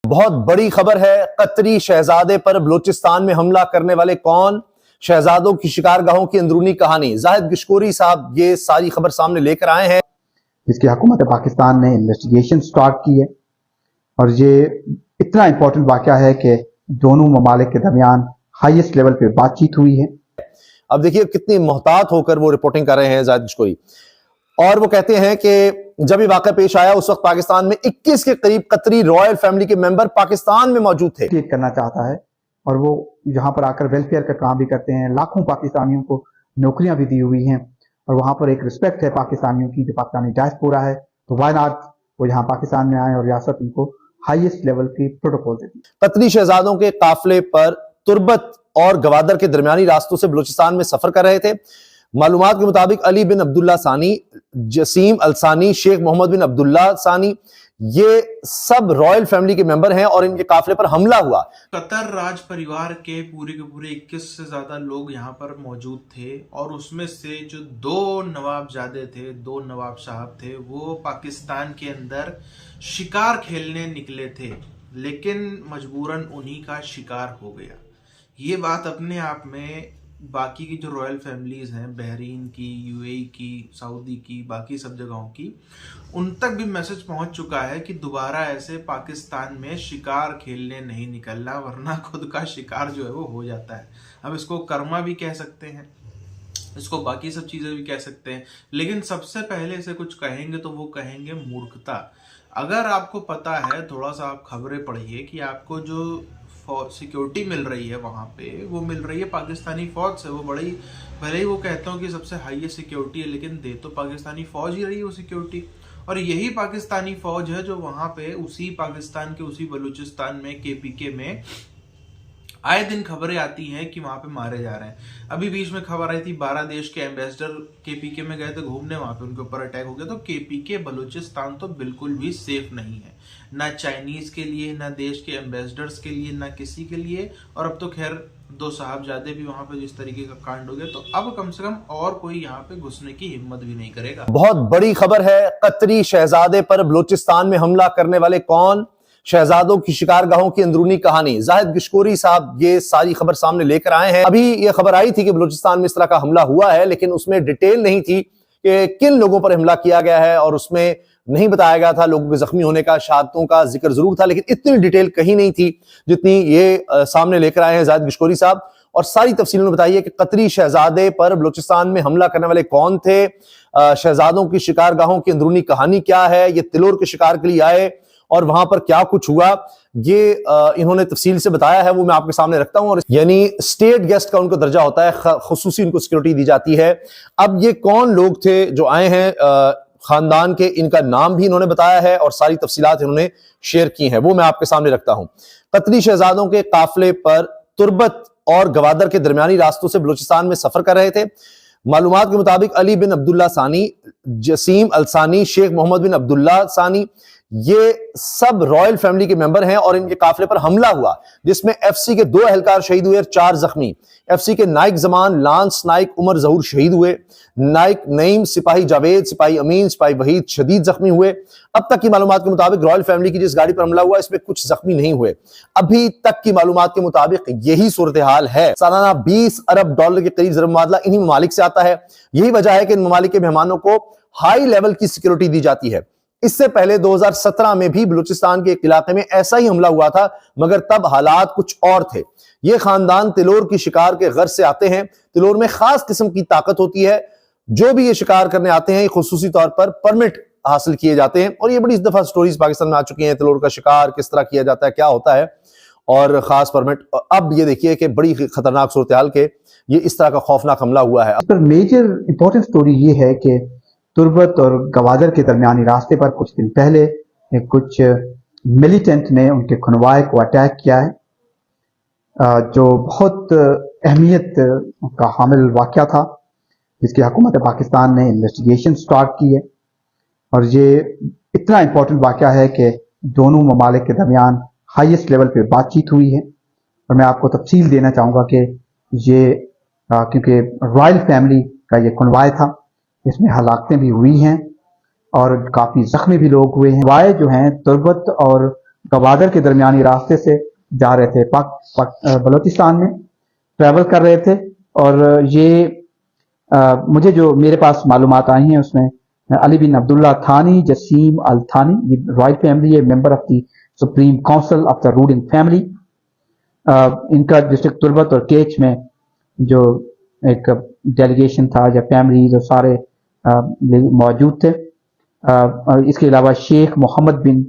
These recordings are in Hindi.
बहुत बड़ी खबर है। कतरी शहजादे पर बलूचिस्तान में हमला करने वाले कौन, शहजादों की शिकारगाहों की अंदरूनी कहानी। जाहिद गिशकोरी साहब ये सारी खबर सामने लेकर आए हैं। इसकी हुकूमत पाकिस्तान ने इन्वेस्टिगेशन स्टार्ट की है और ये इतना इंपॉर्टेंट वाकया है कि दोनों ममालिक के दरमियान हाईएस्ट लेवल पे बातचीत हुई है। अब देखिए कितनी मोहतात होकर वो रिपोर्टिंग कर रहे हैं जाहिद गिशकोरी, और वो कहते हैं कि जब ये वाकया पेश आया उस वक्त पाकिस्तान में 21 के करीब कतरी रॉयल फैमिली के मेंबर पाकिस्तान में मौजूद थे। क्रिएट करना चाहता है और वो यहाँ पर आकर वेलफेयर का काम भी करते हैं। लाखों पाकिस्तानियों को नौकरियां भी दी हुई हैं और वहां पर एक रिस्पेक्ट है पाकिस्तानियों की, जो पाकिस्तानी डायस्पोरा है, तो वाई नॉट वो यहाँ पाकिस्तान में आए और रियासत उनको हाईएस्ट लेवल की प्रोटोकॉल देती है। कतरी शहजादों के काफिले पर तुर्बत और गवादर के दरमियानी रास्तों से बलूचिस्तान में सफर कर रहे थे। मालूमात के मुताबिक अली बिन अब्दुल्ला सानी, जसीम अल सानी, शेख मोहम्मद बिन अब्दुल्ला सानी, ये सब रॉयल फैमिली के मेंबर हैं और इनके काफिले पर हमला हुआ। कतर राज परिवार के पूरे 21 से ज्यादा लोग यहाँ पर मौजूद थे और उसमें से जो 2 नवाबजादे थे, 2 नवाब साहब थे, वो पाकिस्तान के अंदर शिकार खेलने निकले थे, लेकिन मजबूरन उन्हीं का शिकार हो गया। ये बात अपने आप में बाकी की जो रॉयल फैमिलीज हैं, बहरीन की, यूएई की, सऊदी की, बाकी सब जगहों की, उन तक भी मैसेज पहुंच चुका है कि दोबारा ऐसे पाकिस्तान में शिकार खेलने नहीं निकलना, वरना खुद का शिकार जो है वो हो जाता है। अब इसको कर्मा भी कह सकते हैं, इसको बाकी सब चीजें भी कह सकते हैं, लेकिन सबसे पहले इसे कुछ कहेंगे तो वो कहेंगे मूर्खता। अगर आपको पता है, थोड़ा सा आप खबरें पढ़िए कि आपको जो सिक्योरिटी मिल रही है वहाँ पे, वो मिल रही है पाकिस्तानी फौज से। वो बड़ी, भले ही वो कहता हूँ कि सबसे हाईएस्ट सिक्योरिटी है, लेकिन दे तो पाकिस्तानी फौज ही रही है वो सिक्योरिटी। और यही पाकिस्तानी फौज है जो वहाँ पे उसी पाकिस्तान के उसी बलूचिस्तान में केपीके में आए दिन खबरें आती हैं कि वहां पे मारे जा रहे हैं। अभी बीच में खबर आई थी 12 देश के एम्बेसडर केपीके में गए थे घूमने, वहां पे उनके ऊपर अटैक हो गया। तो केपीके बलूचिस्तान तो बिल्कुल भी सेफ नहीं है, ना चाइनीज के लिए, ना देश के एम्बेसडर्स के लिए, ना किसी के लिए। और अब तो खैर 2 साहबजादे भी वहां पे जिस तरीके का कांड हो गया, तो अब कम से कम और कोई यहाँ पे घुसने की हिम्मत भी नहीं करेगा। बहुत बड़ी खबर है। कतरी शहजादे पर बलूचिस्तान में हमला करने वाले कौन, शहजादों की शिकारगाहों की अंदरूनी कहानी। जाहिद गिशकोरी साहब ये सारी खबर सामने लेकर आए हैं। अभी ये खबर आई थी कि बलूचिस्तान में इस तरह का हमला हुआ है, लेकिन उसमें डिटेल नहीं थी कि किन लोगों पर हमला किया गया है, और उसमें नहीं बताया गया था लोगों के जख्मी होने का। शहादतों का जिक्र जरूर था, लेकिन इतनी डिटेल कहीं नहीं थी जितनी ये सामने लेकर आए हैं जाहिद गिशकोरी साहब। और सारी तफसील उन्होंने बताई है कि कतरी शहजादे पर बलूचिस्तान में हमला करने वाले कौन थे, शहजादों की शिकारगाहों की अंदरूनी कहानी क्या है, ये तिलोर के शिकार के लिए आए और वहां पर क्या कुछ हुआ, ये इन्होंने तफसील से बताया है, वो मैं आपके सामने रखता हूं। और यानी स्टेट गेस्ट का उनको दर्जा होता है, खुसूसी उनको सिक्योरिटी दी जाती है। अब ये कौन लोग थे जो आए हैं खानदान के, इनका नाम भी इन्होंने बताया है और सारी तफसीलात इन्होंने शेयर की हैं, वो मैं आपके सामने रखता हूं। कतरी शहजादों के काफिले पर तुर्बत और गवादर के दरमियानी रास्तों से बलूचिस्तान में सफर कर रहे थे। मालूमात के मुताबिक अली बिन अब्दुल्ला सानी, जसीम अल सानी, शेख मोहम्मद बिन अब्दुल्ला सानी, ये सब रॉयल फैमिली के मेंबर हैं और इनके काफिले पर हमला हुआ, जिसमें एफसी के 2 एहलकार शहीद हुए और 4 जख्मी। एफसी के नाइक जमान, लांस नाइक उमर जहूर शहीद हुए। नाइक नईम, सिपाही जावेद, सिपाही अमीन, सिपाही वहीद शदीद जख्मी हुए। अब तक की मालूमात के मुताबिक रॉयल फैमिली की जिस गाड़ी पर हमला हुआ इसमें कुछ जख्मी नहीं हुए। अभी तक की मालूमात के मुताबिक यही सूरत हाल है। सालाना $20 अरब के करीब ज़र मुबादला इन्हीं ममालिक से आता है। यही वजह है कि इन ममालिक के मेहमानों को हाई लेवल की सिक्योरिटी दी जाती है। इससे पहले 2017 में भी बलूचिस्तान के एक इलाके में ऐसा ही हमला हुआ था, मगर तब हालात कुछ और थे। ये खानदान तिलोर की शिकार के गर्ज से आते हैं। तिलोर में खास किस्म की ताकत होती है, जो भी ये शिकार करने आते हैं खुसूसी तौर पर परमिट हासिल किए जाते हैं। और ये बड़ी दफा स्टोरीज पाकिस्तान में आ चुकी हैं, तिलोर का शिकार किस तरह किया जाता है, क्या होता है, और खास परमिट। अब ये देखिए कि बड़ी खतरनाक सूरत हाल के ये इस तरह का खौफनाक हमला हुआ है। मेजर इंपॉर्टेंट स्टोरी ये है कि तुर्बत और गवादर के दरमियानी रास्ते पर कुछ दिन पहले कुछ मिलिटेंट ने उनके खुनवाए को अटैक किया है, जो बहुत अहमियत का हामिल वाकया था, जिसकी हुकूमत पाकिस्तान ने इन्वेस्टिगेशन स्टार्ट की है। और ये इतना इंपॉर्टेंट वाकया है कि दोनों ममालिक के दरमियान हाईएस्ट लेवल पे बातचीत हुई है। और मैं आपको तफसील देना चाहूँगा कि ये क्योंकि रॉयल फैमिली का ये खुनवाए था, इसमें हलाकतें भी हुई हैं और काफी जख्मी भी लोग हुए हैं। वाय जो हैं तुर्बत और गवादर के दरमियानी रास्ते से जा रहे थे, बलूचिस्तान में ट्रैवल कर रहे थे। और ये मुझे जो मेरे पास मालूमात आई हैं उसमें अली बिन अब्दुल्ला थानी जसीम अल थानी, ये रॉयल फैमिली है, member of the supreme council of the ruling family. इनका डिस्ट्रिक्ट तुर्बत और केच में जो एक डेलीगेशन था या फैमिली जो सारे मौजूद थे। और इसके अलावा शेख मोहम्मद बिन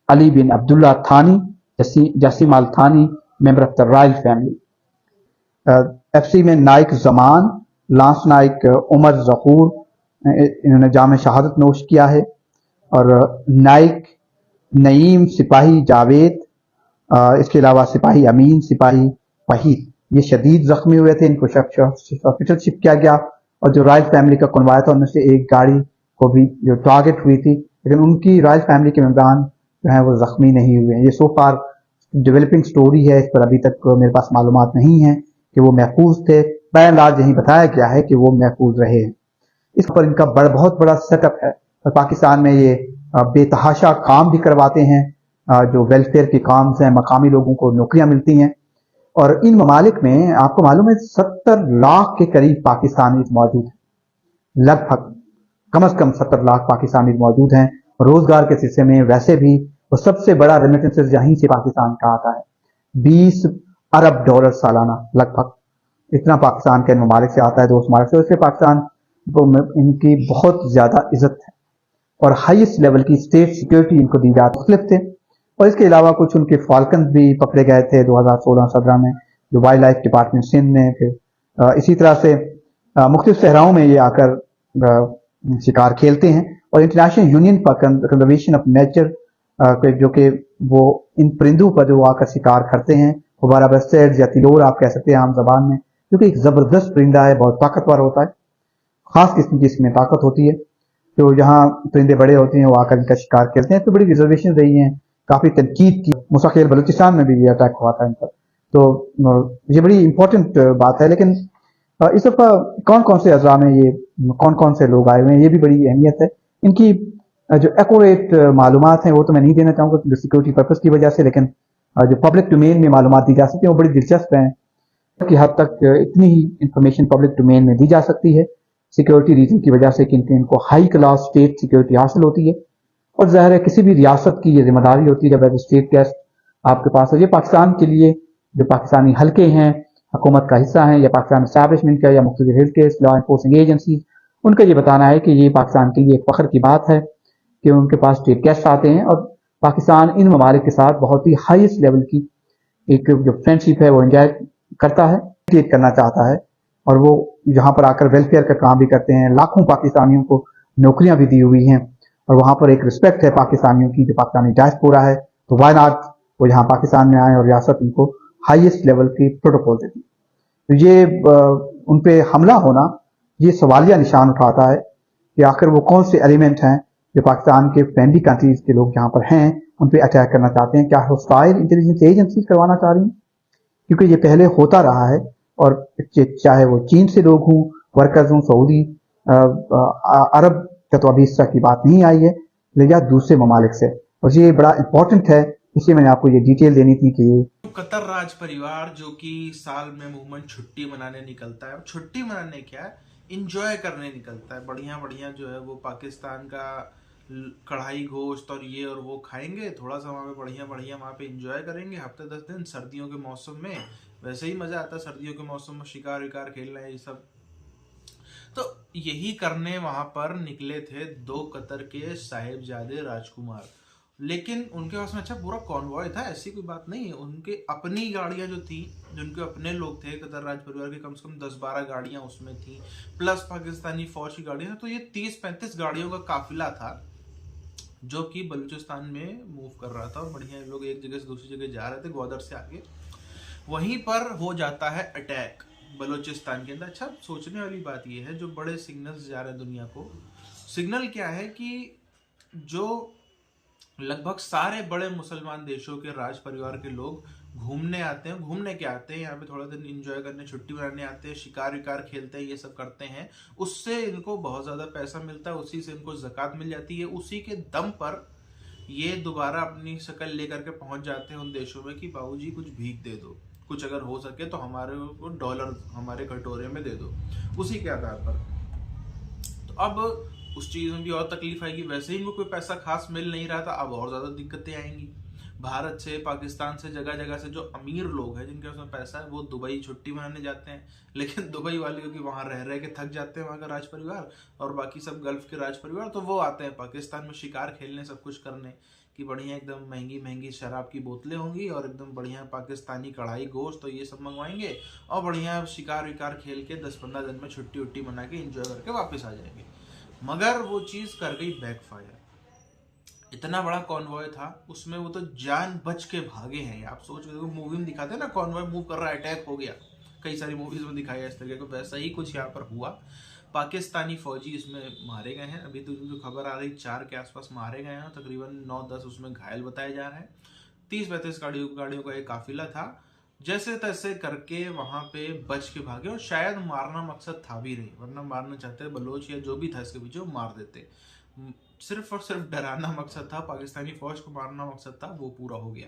अली बिन अब्दुल्ला थानी जसीम अल थानी, member of the royal family. FC में नाइक जमान, लांस नाइक उमर जहूर, इन्होंने जाम शहादत नोश किया है। और नाइक नईम सिपाही जावेद, इसके अलावा सिपाही अमीन, सिपाही वहीद, ये शदीद जख्मी हुए थे, इनको हॉस्पिटल शिफ्ट किया गया। और जो रॉयल फैमिली का कन्वाय था उनमें से एक गाड़ी को भी जो टारगेट हुई थी, लेकिन उनकी रॉयल फैमिली के मेंबरान जो है वो जख्मी नहीं हुए हैं। ये सो फार डेवलपिंग स्टोरी है, इस पर अभी तक मेरे पास मालूमात नहीं है कि वो महफूज थे। बयान यही बताया गया है कि वो महफूज रहे। इस पर इनका बहुत बड़ा सेटअप है और पाकिस्तान में ये बेतहाशा काम भी करवाते हैं, जो वेलफेयर के काम हैं, मकामी लोगों को नौकरियां मिलती हैं। और इन ममालिक में आपको मालूम है 70 लाख के करीब पाकिस्तानी मौजूद हैं, लगभग कम से कम 70 लाख पाकिस्तानी मौजूद हैं। रोजगार के सिलसिले में वैसे भी वो सबसे बड़ा रेमिटेंसेस यहीं से पाकिस्तान का आता है, 20 अरब डॉलर सालाना लगभग, इतना पाकिस्तान के ममालिक से आता है, दोस्त ममालिक से। उससे पाकिस्तान इनकी बहुत ज्यादा इज्जत है और हाईएस्ट लेवल की स्टेट सिक्योरिटी इनको दी जाती मुख्तलिफ थे। और इसके अलावा कुछ उनके फाल्कन भी पकड़े गए थे 2016-17 में, जो वाइल्ड लाइफ डिपार्टमेंट सिंध ने। फिर इसी तरह से मुख्तलिफ सहराओं में ये आकर शिकार खेलते हैं। और international union for conservation of nature, जो कि वो इन परिंदों पर जो आकर शिकार करते हैं, हुबारा बस्टर्ड या तिलोर आप कह सकते हैं आम जबान में, जो कि एक जबरदस्त परिंदा है, बहुत ताकतवर होता है, खास किस्म की इसमें ताकत होती है। तो जहाँ परिंदे बड़े होते हैं वो आकर इनका शिकार खेलते हैं। तो बड़ी रिजर्वेशन रही है, काफी तनकीद की। मुसाखेल बलूचिस्तान में भी ये अटैक हुआ था इन पर, तो ये बड़ी इंपॉर्टेंट बात है। लेकिन इस दफा कौन कौन से अज़ा में ये कौन कौन से लोग आए हुए हैं, ये भी बड़ी अहमियत है। इनकी जो एक्यूरेट मालूमात हैं वो तो मैं नहीं देना चाहूँगा सिक्योरिटी पर्पज की वजह से, लेकिन जो पब्लिक डोमेन में मालूमात दी जा सकती है वो बड़ी दिलचस्प हैं कि हद तक इतनी ही इंफॉर्मेशन पब्लिक डोमेन में दी जा सकती है सिक्योरिटी रीजन की वजह से कि इनको हाई क्लास स्टेट सिक्योरिटी हासिल होती है। और जाहिर है किसी भी रियासत की ये जिम्मेदारी होती है जब एज स्टेट गेस्ट आपके पास है। ये पाकिस्तान के लिए जो पाकिस्तानी हल्के हैं, हुकूमत का हिस्सा हैं, या पाकिस्तान एस्टैब्लिशमेंट का या मुख्तलिफ health care law enforcing agencies, उनका ये बताना है कि ये पाकिस्तान के लिए एक फख्र की बात है कि उनके पास स्टेट गेस्ट आते हैं। और पाकिस्तान इन ममालिक के साथ बहुत ही हाईएस्ट लेवल की एक जो फ्रेंडशिप है वो एंजॉय करता है, क्रिएट करना चाहता है। और वो यहाँ पर आकर वेलफेयर का काम भी करते हैं। लाखों पाकिस्तानियों को नौकरियां भी दी हुई हैं और वहां पर एक रिस्पेक्ट है पाकिस्तानियों की, जो पाकिस्तानी डायस्पोरा है। तो वाई नॉट वो यहाँ पाकिस्तान में आए और रियासत उनको हाईएस्ट लेवल की प्रोटोकॉल देती है। तो ये उन पे हमला होना ये सवालिया निशान उठाता है कि आखिर वो कौन से एलिमेंट हैं जो पाकिस्तान के फ्रेंडली कंट्रीज के लोग यहाँ पर हैं उन पे अटैक करना चाहते हैं। क्या होस्टाइल इंटेलिजेंस एजेंसीज करवाना चाह रही हैं? क्योंकि ये पहले होता रहा है, और चाहे वो चीन से लोग हों, वर्कर्स हों, सऊदी अरब का तो अभी इस तरह की बात नहीं आई है, या दूसरे ममालिक से। और ये बड़ा इंपॉर्टेंट है, इसलिए मैंने आपको ये डिटेल देनी थी कि कतर राज परिवार जो कि साल में अमूमन छुट्टी मनाने निकलता है, छुट्टी मनाने क्या है, इंजॉय करने निकलता है। बढ़िया बढ़िया जो है वो पाकिस्तान का कढ़ाई गोश्त और ये और वो खाएंगे, थोड़ा सा वहाँ पे बढ़िया बढ़िया वहाँ पे इंजॉय करेंगे हफ्ते 10 दिन। सर्दियों के मौसम में वैसे ही मजा आता है, सर्दियों के मौसम में शिकार विकार खेलना है ये सब। तो यही करने वहां पर निकले थे 2 कतर के साहिबजादे राजकुमार, लेकिन उनके पास में अच्छा पूरा कॉन्वॉय था, ऐसी कोई बात नहीं है। उनके अपनी गाड़ियां जो थी, जिनके अपने लोग थे कतर राज परिवार के, कम से कम 10-12 गाड़ियां उसमें थी, प्लस पाकिस्तानी फौज की गाड़ियां। तो ये 30-35 गाड़ियों का काफिला था जो कि बलूचिस्तान में मूव कर रहा था। और बढ़िया लोग एक जगह से दूसरी जगह जा रहे थे, ग्वादर से आगे। वहीं पर हो जाता है अटैक बलूचिस्तान के अंदर। अच्छा, सोचने वाली बात यह है, जो बड़े सिग्नल्स जा रहे हैं दुनिया को, सिग्नल क्या है कि जो लगभग सारे बड़े मुसलमान देशों के राज परिवार के लोग घूमने आते हैं, घूमने के आते हैं यहाँ पे, थोड़ा दिन एंजॉय करने, छुट्टी मनाने आते हैं, शिकार विकार खेलते हैं, ये सब करते हैं। उससे इनको बहुत ज्यादा पैसा मिलता है, उसी से इनको ज़कात मिल जाती है। उसी के दम पर ये दोबारा अपनी शक्ल लेकर के पहुंच जाते हैं उन देशों में कि बाबूजी कुछ भीख दे दो, कुछ अगर हो सके तो हमारे को डॉलर हमारे कटोरे में दे दो, उसी के आधार पर। तो अब उस चीज़ में भी और तकलीफ आएगी। वैसे ही इनको कोई पैसा खास मिल नहीं रहा था, अब और ज़्यादा दिक्कतें आएंगी। भारत से, पाकिस्तान से, जगह जगह से जो अमीर लोग हैं जिनके पास पैसा है वो दुबई छुट्टी मनाने जाते हैं, लेकिन दुबई वाले क्योंकि वहाँ रह रह के थक जाते हैं वहाँ का राज परिवार और बाकी सब गल्फ के राज परिवार, तो वो आते हैं पाकिस्तान में शिकार खेलने, सब कुछ करने कि बढ़िया एकदम महंगी महंगी शराब की बोतलें होंगी और एकदम बढ़िया पाकिस्तानी कढ़ाई गोश्त तो ये सब मंगवाएंगे और बढ़िया शिकार विकार खेल के 10-15 दिन में छुट्टी उट्टी मना के इंजॉय करके वापस आ जाएंगे। मगर वो चीज़ कर गई बैकफायर। इतना बड़ा कॉन्वॉय था, उसमें वो तो जान बच के भागे हैं। आप सोच रहे हो मूवी में दिखाते हैं ना, कॉन्वॉय मूव कर रहा है, अटैक हो गया, कई सारी मूवीज में दिखाया इस तरीके को, वैसा ही कुछ यहाँ पर हुआ। पाकिस्तानी फौजी इसमें मारे गए हैं। अभी तो जो खबर आ रही 4 के आसपास मारे गए हैं, तकरीबन 9-10 उसमें घायल बताया जा रहा है। 30-35 गाड़ियों का एक काफिला था, जैसे तैसे करके वहां पे बच के भागे और शायद मारना मकसद था भी नहीं, वरना मारना चाहते बलोच या जो भी था इसके पीछे वो मार देते। सिर्फ और सिर्फ डराना मकसद था, पाकिस्तानी फौज को मारना मकसद था, वो पूरा हो गया।